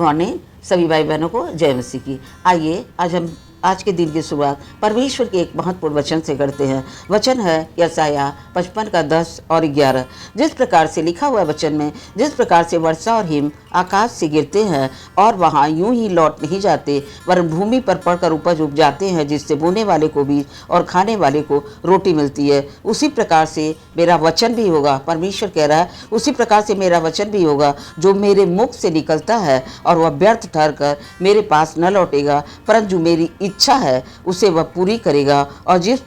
Morning सभी भाई बहनों को जय मसीह की। आइए आज के दिन की शुरुआत परमेश्वर के एक महत्वपूर्ण वचन से करते हैं। वचन है यशायाह 55 का 10 और 11। जिस प्रकार से लिखा हुआ वचन में, जिस प्रकार से वर्षा और हिम आकाश से गिरते हैं और वहाँ यूं ही लौट नहीं जाते, वरन भूमि पर पड़कर उपज उग जाते हैं, जिससे बोने वाले को बीज और खाने वाले को रोटी मिलती है, उसी प्रकार से मेरा वचन भी होगा। परमेश्वर कह रहा है उसी प्रकार से मेरा वचन भी होगा जो मेरे मुख से निकलता है, और वह व्यर्थ ठहरकर मेरे पास न लौटेगा, परंतु जो मेरी इच्छा है उसे वह पूरी करेगा, और जिस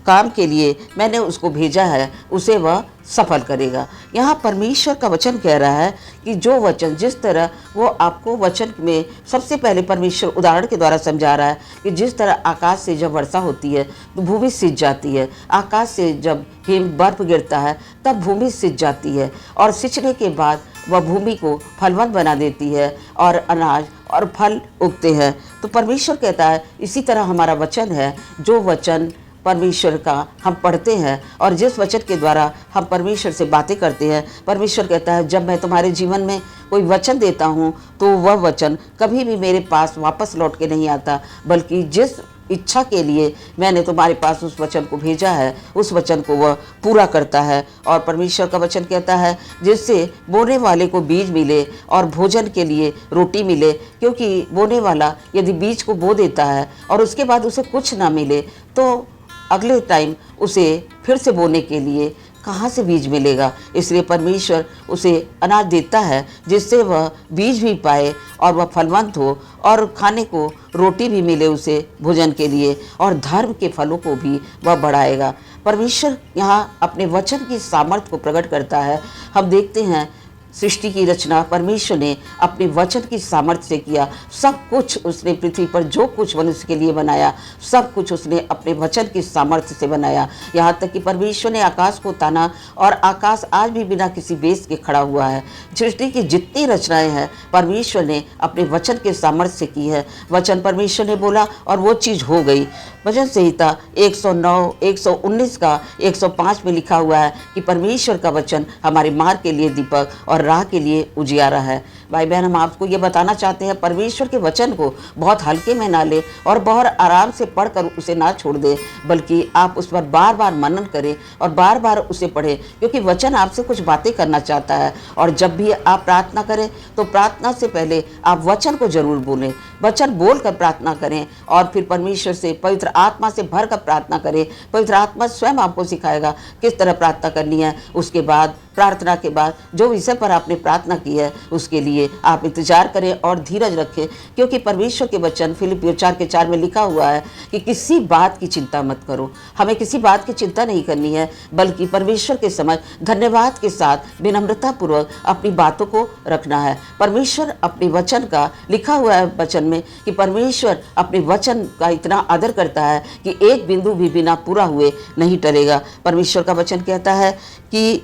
काम के लिए मैंने उसको भेजा है उसे वह सफल करेगा। यहाँ परमेश्वर का वचन कह रहा है कि जो वचन जिस तरह वो आपको वचन में सबसे पहले परमेश्वर उदाहरण के द्वारा समझा रहा है कि जिस तरह आकाश से जब वर्षा होती है तो भूमि सिंच जाती है, आकाश से जब हिम बर्फ गिरता है तब भूमि सिंच जाती है, और सिंचने के बाद वह भूमि को फलवंत बना देती है और अनाज और फल उगते हैं। तो परमेश्वर कहता है इसी तरह हमारा वचन है, जो वचन परमेश्वर का हम पढ़ते हैं और जिस वचन के द्वारा हम परमेश्वर से बातें करते हैं। परमेश्वर कहता है जब मैं तुम्हारे जीवन में कोई वचन देता हूँ तो वह वचन कभी भी मेरे पास वापस लौट के नहीं आता, बल्कि जिस इच्छा के लिए मैंने तुम्हारे पास उस वचन को भेजा है उस वचन को वह पूरा करता है। और परमेश्वर का वचन कहता है जिससे बोने वाले को बीज मिले और भोजन के लिए रोटी मिले, क्योंकि बोने वाला यदि बीज को बो देता है और उसके बाद उसे कुछ ना मिले तो अगले टाइम उसे फिर से बोने के लिए कहाँ से बीज मिलेगा। इसलिए परमेश्वर उसे अनाज देता है जिससे वह बीज भी पाए और वह फलवंत हो और खाने को रोटी भी मिले उसे भोजन के लिए, और धर्म के फलों को भी वह बढ़ाएगा। परमेश्वर यहाँ अपने वचन की सामर्थ्य को प्रकट करता है। हम देखते हैं सृष्टि की रचना परमेश्वर ने अपने वचन की सामर्थ्य से किया। सब कुछ उसने पृथ्वी पर जो कुछ मनुष्य के लिए बनाया सब कुछ उसने अपने वचन की सामर्थ्य से बनाया। यहाँ तक कि परमेश्वर ने आकाश को ताना और आकाश आज भी बिना किसी बेस के खड़ा हुआ है। सृष्टि की जितनी रचनाएं हैं परमेश्वर ने अपने वचन के सामर्थ्य से की है। वचन परमेश्वर ने बोला और वो चीज़ हो गई। भजन संहिता 109, 119 का 105 में लिखा हुआ है कि परमेश्वर का वचन हमारे मार्ग के लिए दीपक और राह के लिए उजियारा है। भाई बहन, हम आपको ये बताना चाहते हैं परमेश्वर के वचन को बहुत हल्के में ना ले और बहुत आराम से पढ़कर उसे ना छोड़ दे, बल्कि आप उस पर बार बार मनन करें और बार बार उसे पढ़ें, क्योंकि वचन आपसे कुछ बातें करना चाहता है। और जब भी आप प्रार्थना करें तो प्रार्थना से पहले आप वचन को जरूर बोलें, वचन बोल कर प्रार्थना करें और फिर परमेश्वर से पवित्र आत्मा से भर कर प्रार्थना करें। पवित्र आत्मा स्वयं आपको सिखाएगा किस तरह प्रार्थना करनी है। उसके बाद प्रार्थना के बाद जो विषय पर आपने प्रार्थना की है उसके लिए आप इंतजार करें और धीरज रखें, क्योंकि परमेश्वर के वचन फिलिपियों 4:4 में लिखा हुआ है कि किसी बात की चिंता मत करो। हमें किसी बात की चिंता नहीं करनी है, बल्कि परमेश्वर के समझ धन्यवाद के साथ विनम्रता पूर्वक अपनी बातों को रखना है। परमेश्वर अपने वचन का लिखा हुआ है वचन में कि परमेश्वर अपने वचन का इतना आदर करता है कि एक बिंदु भी बिना पूरा हुए नहीं टलेगा। परमेश्वर का वचन कहता है कि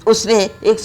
उसने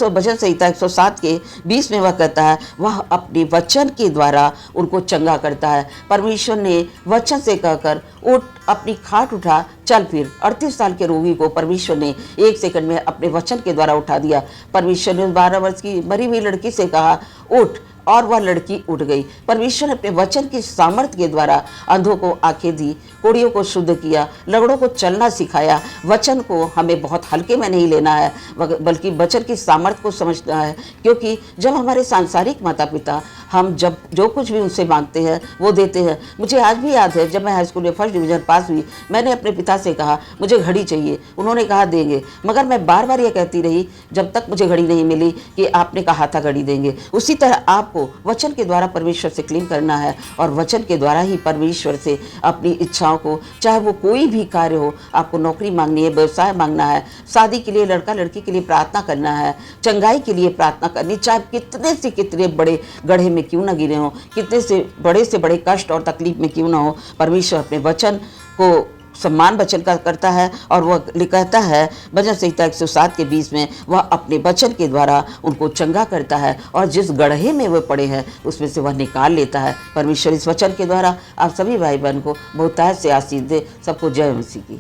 भजन संहिता 107 के 20 में वह कहता है वह अपने वचन के द्वारा उनको चंगा करता है। परमेश्वर ने वचन से कहकर उठ, अपनी खाट उठा, चल फिर। 38 साल के रोगी को परमेश्वर ने 1 सेकंड में अपने वचन के द्वारा उठा दिया। परमेश्वर ने 12 वर्ष की मरी हुई लड़की से कहा उठ, और वह लड़की उठ गई। परमेश्वर ने अपने वचन की सामर्थ्य के द्वारा अंधों को आंखें दी, कोढ़ियों को शुद्ध किया, लंगड़ों को चलना सिखाया। वचन को हमें बहुत हल्के में नहीं लेना है, बल्कि वचन की सामर्थ्य को समझना है, क्योंकि जब हमारे सांसारिक माता पिता हम जब जो कुछ भी उनसे मांगते हैं वो देते हैं। मुझे आज भी याद है जब मैं हाई स्कूल में 1st डिवीज़न पास हुई, मैंने अपने पिता से कहा मुझे घड़ी चाहिए। उन्होंने कहा देंगे, मगर मैं बार बार ये कहती रही जब तक मुझे घड़ी नहीं मिली कि आपने कहा था घड़ी देंगे। उसी तरह आपको वचन के द्वारा परमेश्वर से क्लेम करना है और वचन के द्वारा ही परमेश्वर से अपनी इच्छाओं को, चाहे वो कोई भी कार्य हो, आपको नौकरी मांगनी है, व्यवसाय मांगना है, शादी के लिए, लड़का लड़की के लिए प्रार्थना करना है, चंगाई के लिए प्रार्थना करनी, चाहे कितने से कितने बड़े गड्ढे में क्यों ना गिरे हों, कितने से बड़े कष्ट और तकलीफ में क्यों ना हो, परमेश्वर अपने वचन को सम्मान वचन का करता है। और वह कहता है भजन संहिता 107 के 20 में वह अपने वचन के द्वारा उनको चंगा करता है और जिस गड्ढे में वे पड़े हैं उसमें से वह निकाल लेता है। परमेश्वर इस वचन के द्वारा आप सभी भाई बहन को बहुतायत से आशीष दे। सबको जय मसीह की।